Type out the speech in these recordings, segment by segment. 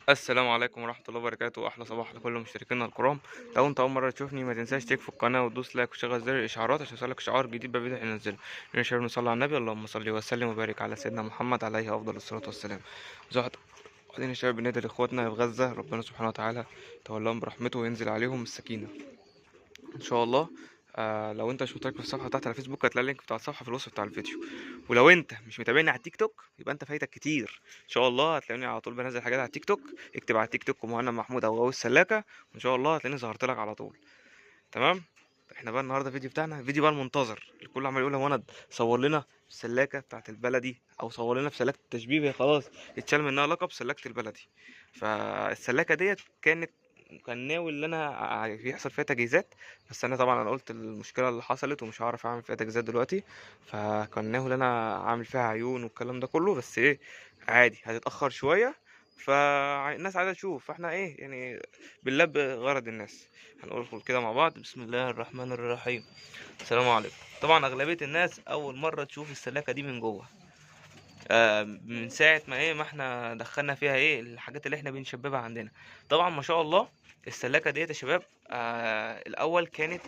السلام عليكم ورحمة الله وبركاته. أحلى صباح لكل مشتركينا الكرام. لو أنت أول مرة تشوفني ما تنساش تشترك في القناة وتدوس لايك وتشغل زر الإشعارات عشان يوصلك إشعار جديد بفيديو هننزله. نشوف نصلي على النبي، اللهم صل وسلم وبارك على سيدنا محمد عليه أفضل الصلاة والسلام. زهد وبعدين يا شباب بندعي لإخواتنا في غزة، ربنا سبحانه وتعالى يتولاهم برحمته وينزل عليهم السكينة ان شاء الله. لو انت مش مشترك في الصفحه بتاعتي على فيسبوك هتلاقي اللينك بتاع الصفحه في الوصف بتاع الفيديو. ولو انت مش متابعني على التيك توك يبقى انت فايتك كتير. ان شاء الله هتلاقيني على طول بنزل حاجات على التيك توك. اكتب على التيك توك مهنا محمود او غاوي السلاكه وان شاء الله هتلاقيني ظهرت لك على طول. تمام. احنا بقى النهارده الفيديو بتاعنا فيديو بقى المنتظر، الكل عمال يقول يا ولد صور لنا السلاكه بتاعت البلدي او صور لنا في سلاكه التشبيه، هي خلاص اتشال منها لقب سلاكه البلدي. فالسلاكه ديت كان ناوي ان انا يحصل فيها تجهيزات، بس انا طبعا قلت المشكله اللي حصلت ومش هعرف اعمل فيها تجهيزات دلوقتي. فكان ناوي ان انا اعمل فيها عيون والكلام ده كله، بس ايه عادي هتتاخر شويه. فالناس عايزه تشوف، فاحنا ايه يعني بنلبي غرض الناس. هنقول كده مع بعض بسم الله الرحمن الرحيم. السلام عليكم. طبعا اغلبيه الناس اول مره تشوف السلاكه دي من جوه. من ساعة ما احنا دخلنا فيها الحاجات اللي احنا بنشببها عندنا. طبعا ما شاء الله السلاكة ديت يا شباب، الأول كانت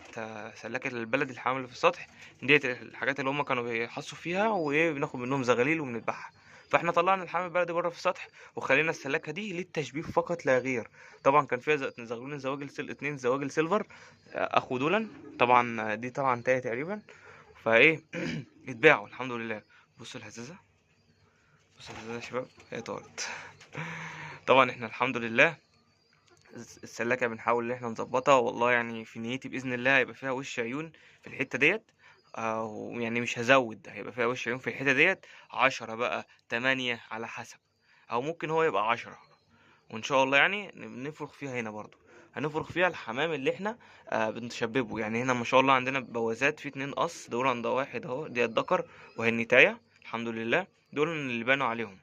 سلاكة البلد الحامل في السطح. ديت الحاجات اللي هم كانوا بيحصوا فيها وبناخد منهم زغاليل وبنذبحها. فاحنا طلعنا الحامل البلدي بره في السطح وخلينا السلاكة دي للتشبيب فقط لا غير. طبعا كان فيها زغلولين اتنين زواجل سيلفر، اخو دولا. طبعا دي طبعا تايه تقريبا. فايه اتباعوا الحمد لله. بصوا الهزازة، بص يا شباب هي طارت. طبعا احنا الحمد لله السلاكة بنحاول ان احنا نظبطها، والله يعني في نيتي بإذن الله هيبقى فيها وش عيون في الحتة ديت. ويعني مش هزود، هيبقى فيها وش عيون في الحتة ديت 10 بقى 8 على حسب، او ممكن هو يبقى 10. وان شاء الله يعني نفرخ فيها هنا برضو، هنفرخ فيها الحمام اللي احنا بنشببه. يعني هنا ما شاء الله عندنا بوازات في 2 قص، دول عند واحد اهو دي الذكر وهي النتاية الحمد لله، دول اللي بانوا عليهم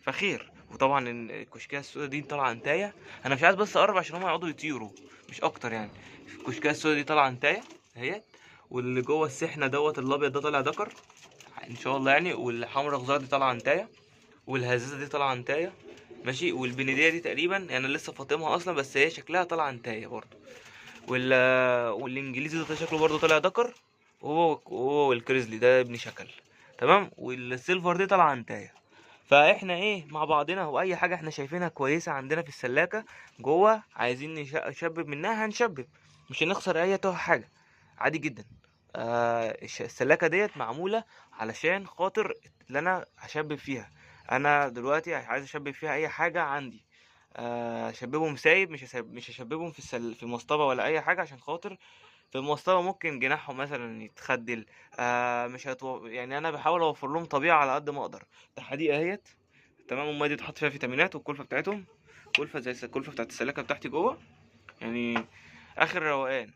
فخير. وطبعا الكشكيه السودا دي طالعه انتايه. انا مش عايز بس اقرب عشان هم يقعدوا يطيروا مش اكتر يعني. الكشكيه السودا دي طالعه انتايه اهيت. واللي جوه السحنه دوت الابيض ده طالع ذكر ان شاء الله يعني. والحمرا غزار دي طالعه انتايه. والهزازه دي طالعه انتايه ماشي. والبنديه دي تقريبا يعني لسه فاطمها اصلا بس هي شكلها طالعه انتايه برضه. وال والانجليزي ده شكله برضه طالع ذكر. وهو الكريزلي ده ابن شكل. تمام. والسيلفر دي طالعه انتايه. فاحنا مع بعضنا واي حاجه احنا شايفينها كويسه عندنا في السلاكه جوه عايزين نشبب منها هنشبب، مش هنخسر اي حاجه. عادي جدا. السلاكه ديت معموله علشان خاطر اللي انا هشبب فيها. انا دلوقتي عايز اشبب فيها اي حاجه عندي. اشببهم سايب، مش هشببهم في المصطبه ولا اي حاجه، عشان خاطر في المصطبه ممكن جناحهم مثلا يتخدل. مش يعني انا بحاول اوفر لهم طبيعه على قد ما اقدر. الحديقه اهيت تمام. الميه دي تحط فيها فيتامينات والكلفه بتاعتهم كلفه زي الكلفه بتاعت السلاكه بتاعتي جوه يعني. اخر روقان،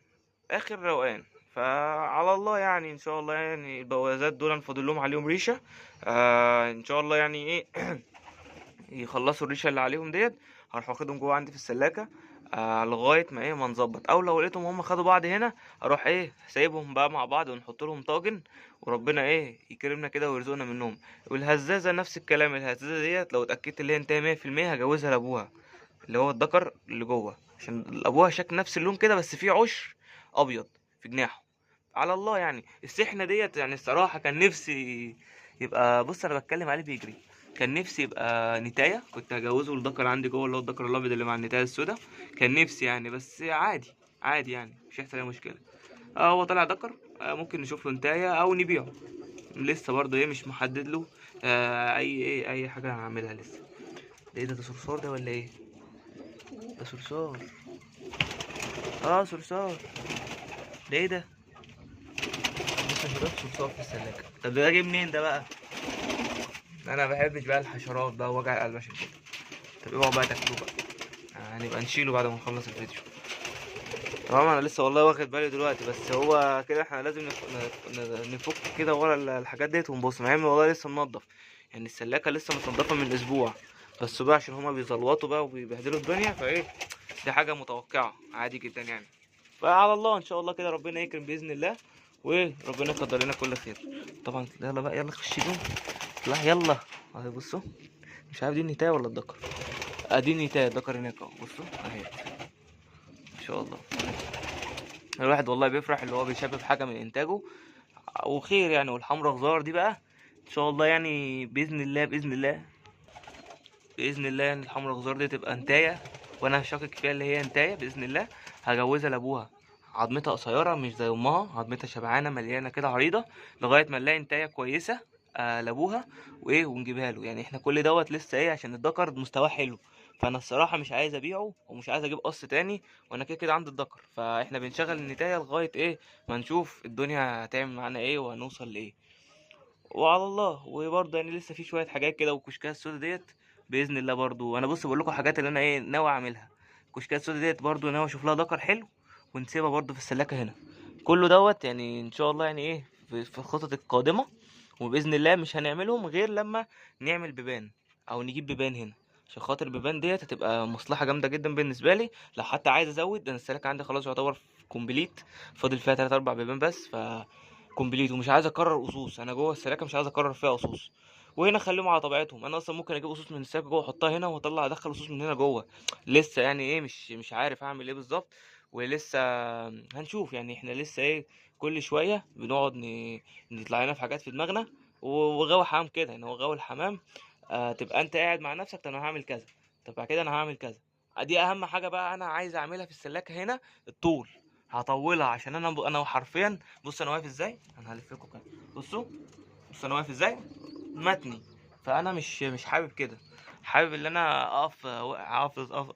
اخر روقان. فعلى الله يعني ان شاء الله يعني البوازات دول فاضل لهم عليهم ريشه. ان شاء الله يعني يخلصوا الريشه اللي عليهم ديت هروح واخدهم جوه عندي في السلاكه. لغايه ما نظبط، او لو لقيتهم هم خدوا بعض هنا اروح سايبهم بقى مع بعض ونحط لهم طاجن. وربنا يكرمنا كده ويرزقنا منهم. والهزازه نفس الكلام، الهزازه ديت لو اتاكدت ان هي انتهى 100% هجوزها لابوها اللي هو الذكر اللي جوه، عشان ابوها شكل نفس اللون كده بس فيه عشر ابيض في جناحه. على الله يعني السحنه ديت يعني الصراحه كان نفسي يبقى، بص انا بتكلم عليه بيجري. كان نفسي يبقى نتايه، كنت هجوزه الذكر عندي جوه اللي هو الذكر الابيض اللي مع النتايه السوداء. كان نفسي يعني، بس عادي عادي يعني مش هيحصل اي مشكله. هو طلع ذكر. ممكن نشوف له نتايه او نبيعه. لسه برضه مش محدد له. اي حاجه هعملها لسه. ده ده صرصار ده ولا ايه؟ ده صرصار. صرصار. ده ايه ده؟ لسه شباب صرصار في السلاكه. طب ده جه منين ده بقى؟ انا ما بحبش بقى الحشرات بقى ووجع القلب عشان كده. طب اوعوا بقى تاكلوه بقى. هنبقى نشيله بعد ما نخلص الفيديو. تمام. انا لسه والله واخد بالي دلوقتي، بس هو كده احنا لازم نفك كده ورا الحاجات ديت ونبص، مع ان والله لسه منضف. يعني السلاكه لسه متنضفه من اسبوع، بس بقى عشان هما بيزلوطوا بقى وبيبهدلوا الدنيا دي حاجه متوقعه عادي جدا يعني. فعلى الله ان شاء الله كده ربنا يكرم باذن الله وربنا يقدر لنا كل خير. طبعا يلا بقى يلا خش جون. لا يلا. اهي بصوا، مش عارف دي النتايه ولا الدكر. ادي نتايه ذكر هناك اهو، بصوا اهي ما شاء الله. الواحد والله بيفرح اللي هو بيشبب حاجه من انتاجه وخير يعني. والحمرا غزار دي بقى ان شاء الله يعني باذن الله باذن الله باذن الله يعني الحمرا غزار دي تبقى انتايه، وانا شاكك فيها اللي هي انتايه باذن الله. هجوزها لابوها، عظمتها قصيره مش زي امها، عظمتها شبعانه مليانه كده عريضه، لغايه ما نلاقي انتايه كويسه لابوها وايه ونجيبها له. يعني احنا كل دوت لسه ايه عشان الدكر مستواه حلو، فانا الصراحه مش عايز ابيعه ومش عايز اجيب قص تاني، وانا كده كده عندي الدكر. فاحنا بنشغل النتايه لغايه ايه ما نشوف الدنيا هتعمل معانا ايه وهنوصل لايه، وعلى الله. وبرضه يعني لسه في شويه حاجات كده، والكشكات السودا ديت باذن الله برضه. انا بص بقول لكم حاجات اللي انا ايه ناوي اعملها. الكشكات السودا ديت برضه ناوي اشوف لها دكر حلو ونسيبها برضه في السلاكه هنا. كله دوت يعني ان شاء الله يعني ايه في الخطط القادمه. وباذن الله مش هنعملهم غير لما نعمل بيبان او نجيب بيبان هنا، عشان خاطر البيبان ديت هتبقى مصلحه جامده جدا بالنسبه لي. لو حتى عايز ازود، انا السلاكه عندي خلاص يعتبر كومبليت، فاضل فيها 3 4 بيبان بس كومبليت. ومش عايز اكرر قصوص، انا جوه السلاكه مش عايز اكرر فيها قصوص، وهنا خليهم على طبيعتهم. انا اصلا ممكن اجيب قصوص من السلاكه جوه احطها هنا واطلع ادخل قصوص من هنا جوه. لسه يعني ايه مش عارف اعمل ايه بالظبط، ولسه هنشوف. يعني احنا لسه ايه كل شويه بنقعد نطلع لنا في حاجات في دماغنا. وغاوي حمام كده يعني، هو غاوي الحمام. تبقى انت قاعد مع نفسك، طب انا هعمل كذا، طب بعد كده انا هعمل كذا. دي اهم حاجه بقى انا عايز اعملها في السلاكه هنا، الطول. هطولها عشان انا حرفيا بص انا واقف ازاي، انا هلف لكم كده. بصوا بص انا واقف ازاي متني. فانا مش حابب كده، حابب ان انا اقف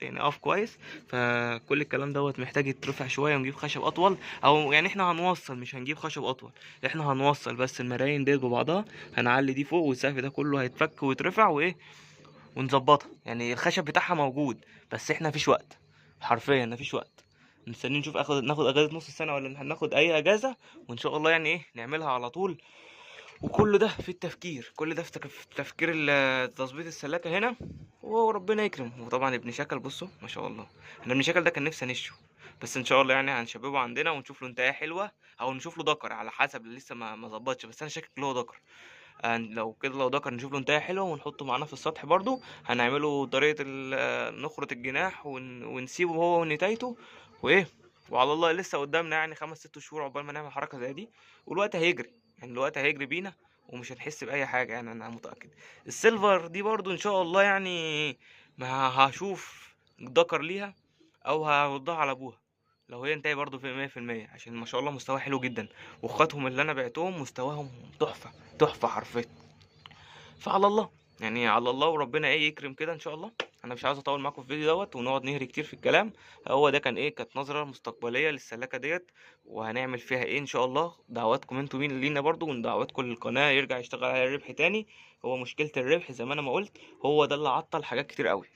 يعني اقف كويس. فكل الكلام دوت محتاج يترفع شويه ونجيب خشب اطول، او يعني احنا هنوصل مش هنجيب خشب اطول، احنا هنوصل بس المراين ديت ببعضها، هنعلي دي فوق والسقف ده كله هيتفك ويترفع وايه ونظبطها. يعني الخشب بتاعها موجود بس احنا مفيش وقت، حرفيا مفيش وقت. مستنيين نشوف ناخد اجازه نص السنه ولا هناخد اي اجازه، وان شاء الله يعني ايه نعملها على طول. وكل ده في التفكير، كل ده في تفكير تظبيط السلاكه هنا، وربنا يكرم. وطبعا ابن شكل بصوا ما شاء الله، انا ابن شكل ده كان نفسي انشه، بس ان شاء الله يعني هنشببه عندنا ونشوف له انتهايه حلوه، او نشوف له دكر على حسب، لسه ما ظبطش، بس انا شاكك له هو دكر. لو كده لو دكر نشوف له انتهايه حلوه ونحطه معانا في السطح برضو. هنعمله طريقه نخرط الجناح ونسيبه هو ونتايته وايه. وعلى الله لسه قدامنا يعني 5 6 شهور عقبال ما نعمل حركه زي دي، والوقت هيجري يعني الوقت هيجري بينا، ومش هنحس باي حاجه يعني انا متاكد. السيلفر دي برضو ان شاء الله يعني ما هشوف دكر ليها او هردها على ابوها لو هي انتهي برضو في 100%، عشان ما شاء الله مستوى حلو جدا. واخواتهم اللي انا بعتهم مستواهم تحفه تحفه حرفيا. فعلى الله يعني على الله، وربنا ايه يكرم كده ان شاء الله. انا مش عاوز اطول معاكم في الفيديو دوت ونقعد نهري كتير في الكلام. هو ده كان ايه كانت نظره مستقبليه للسلاكه ديت، وهنعمل فيها ايه ان شاء الله. دعواتكم انتوا مين لينا برضو، ودعواتكم للقناه يرجع يشتغل على الربح تاني. هو مشكله الربح زي ما انا ما قلت، هو ده اللي عطل حاجات كتير قوي.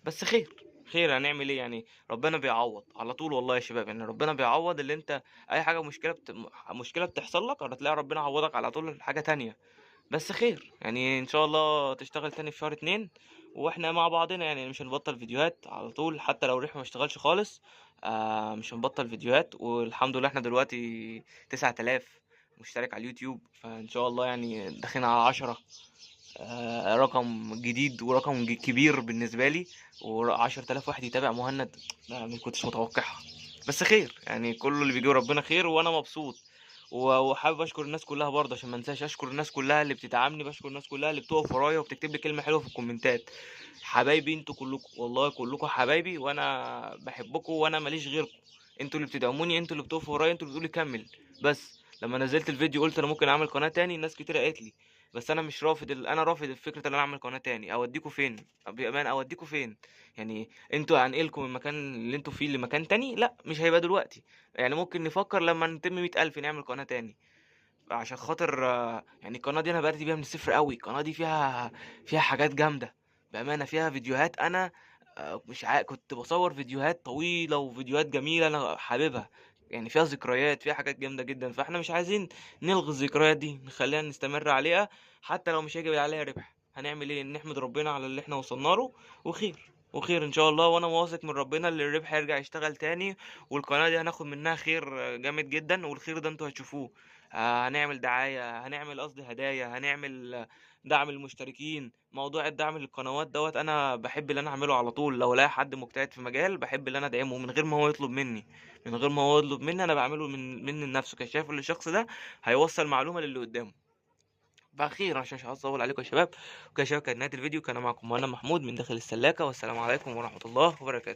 بس خير، خير هنعمل ايه يعني، ربنا بيعوض على طول والله يا شباب. يعني ربنا بيعوض اللي انت اي حاجه مشكله بتحصل لك هتلاقي ربنا عوضك على طول حاجه تانية. بس خير يعني ان شاء الله تشتغل تاني في شهر 2، واحنا مع بعضنا يعني مش هنبطل فيديوهات على طول. حتى لو ريح ما اشتغلش خالص مش هنبطل فيديوهات. والحمد لله احنا دلوقتي 9000 مشترك على اليوتيوب، فان شاء الله يعني داخلين على 10. رقم جديد ورقم كبير بالنسبة لي، و10 آلاف واحد يتابع مهند، ما كنتش متوقعها. بس خير يعني كله اللي بيجي ربنا خير، وانا مبسوط. وحابب اشكر الناس كلها برضه عشان ما انساش اشكر الناس كلها اللي بتدعمني، بشكر الناس كلها اللي بتقف ورايا وبتكتب لي كلمه حلوه في الكومنتات. حبايبي انتوا كلكم والله كلكم حبايبي، وانا بحبكم وانا ماليش غيركم. انتوا اللي بتدعموني، انتوا اللي بتقفوا ورايا، انتوا اللي بتقولي كمل. بس لما نزلت الفيديو قلت انا ممكن اعمل قناه تاني، ناس كتير قالت لي بس انا مش رافض انا رافض فكره ان انا اعمل قناه تاني. اوديكوا فين بامان، اوديكوا فين يعني؟ انتوا هنقلكم من المكان اللي انتوا فيه لمكان تاني؟ لا مش هيبقى دلوقتي. يعني ممكن نفكر لما نتم 100 ألف نعمل قناة تاني، عشان خاطر يعني القناة دي أنا بدأت بيها من الصفر قوي. القناة دي فيها حاجات جامدة بأمانة، فيها فيديوهات أنا مش كنت بصور فيديوهات طويلة وفيديوهات جميلة أنا حاببها. يعني فيها ذكريات، فيها حاجات جامدة جدا، فاحنا مش عايزين نلغي الذكريات دي، نخليها نستمر عليها. حتى لو مش هيجي عليها ربح هنعمل ايه، نحمد ربنا على اللي احنا وصلنا له. وخير وخير ان شاء الله. وانا واثق من ربنا اللي الربح هيرجع يشتغل تاني، والقناة دي هناخد منها خير جامد جدا، والخير ده انتوا هتشوفوه. هنعمل دعاية، هنعمل قصدي هدايا، هنعمل دعم المشتركين. موضوع الدعم للقنوات دوت انا بحب ان انا اعمله على طول. لو الاقي حد مجتهد في مجال بحب ان انا ادعمه من غير ما هو يطلب مني. من غير ما هو يطلب مني انا بعمله من نفسه، كان شايف ان الشخص ده هيوصل معلومة للي قدامه. فاخيرا عشان مش عاوز اطول عليكم يا شباب، وكده يا شباب كانت نهاية الفيديو. كان معكم مهنا محمود من داخل السلاكة، والسلام عليكم ورحمة الله وبركاته.